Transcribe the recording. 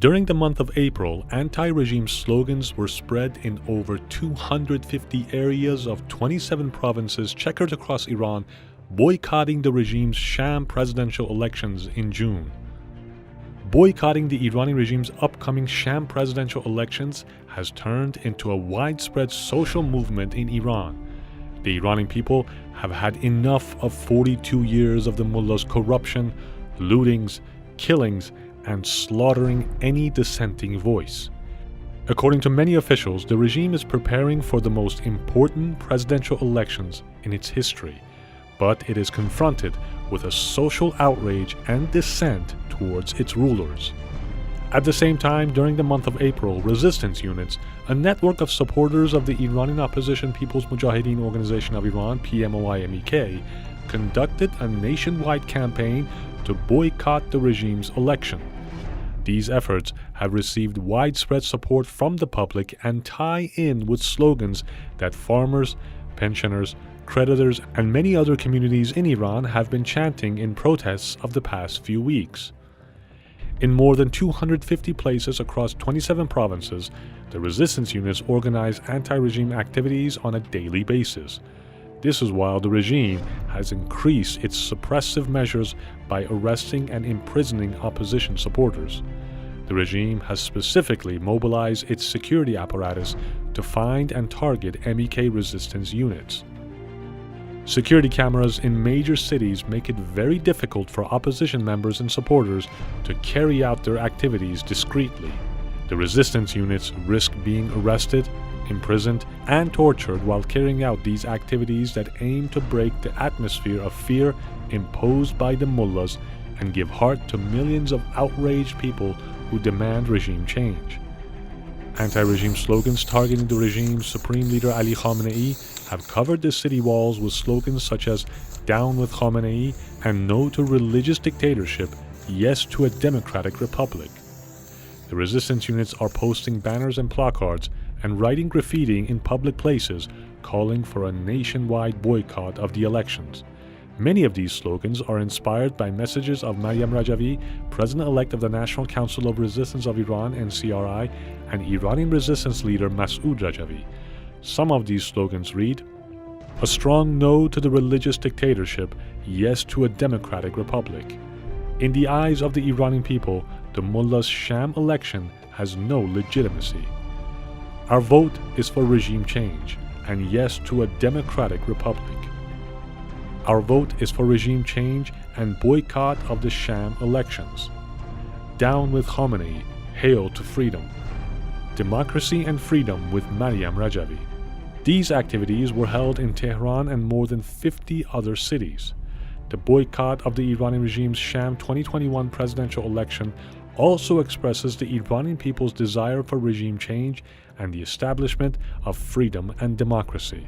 During the month of April, anti-regime slogans were spread in over 250 areas of 27 provinces checkered across Iran, boycotting the regime's sham presidential elections in June. Boycotting the Iranian regime's upcoming sham presidential elections has turned into a widespread social movement in Iran. The Iranian people have had enough of 42 years of the mullahs' corruption, lootings, killings, and slaughtering any dissenting voice. According to many officials, the regime is preparing for the most important presidential elections in its history, but it is confronted with a social outrage and dissent towards its rulers. At the same time, during the month of April, resistance units, a network of supporters of the Iranian opposition People's Mojahedin Organization of Iran (PMOI MEK), conducted a nationwide campaign to boycott the regime's election. These efforts have received widespread support from the public and tie in with slogans that farmers, pensioners, creditors, and many other communities in Iran have been chanting in protests of the past few weeks. In more than 250 places across 27 provinces, the resistance units organize anti-regime activities on a daily basis. This is while the regime has increased its suppressive measures by arresting and imprisoning opposition supporters. The regime has specifically mobilized its security apparatus to find and target MEK Resistance Units. Security cameras in major cities make it very difficult for opposition members and supporters to carry out their activities discreetly. The resistance units risk being arrested, imprisoned, and tortured while carrying out these activities that aim to break the atmosphere of fear imposed by the mullahs and give heart to millions of outraged people who demand regime change. Anti-regime slogans targeting the regime's supreme leader Ali Khamenei have covered the city walls with slogans such as "Down with Khamenei" and "No to religious dictatorship, yes to a democratic republic." The resistance units are posting banners and placards and writing graffiti in public places calling for a nationwide boycott of the elections. Many of these slogans are inspired by messages of Maryam Rajavi, President-elect of the National Council of Resistance of Iran (NCRI), and Iranian resistance leader Masoud Rajavi. Some of these slogans read, "A strong no to the religious dictatorship, yes to a democratic republic." In the eyes of the Iranian people, the mullah's sham election has no legitimacy. Our vote is for regime change, and yes to a democratic republic. Our vote is for regime change and boycott of the sham elections. Down with Khamenei, hail to freedom. Democracy and freedom with Maryam Rajavi. These activities were held in Tehran and more than 50 other cities. The boycott of the Iranian regime's sham 2021 presidential election also expresses the Iranian people's desire for regime change and the establishment of freedom and democracy.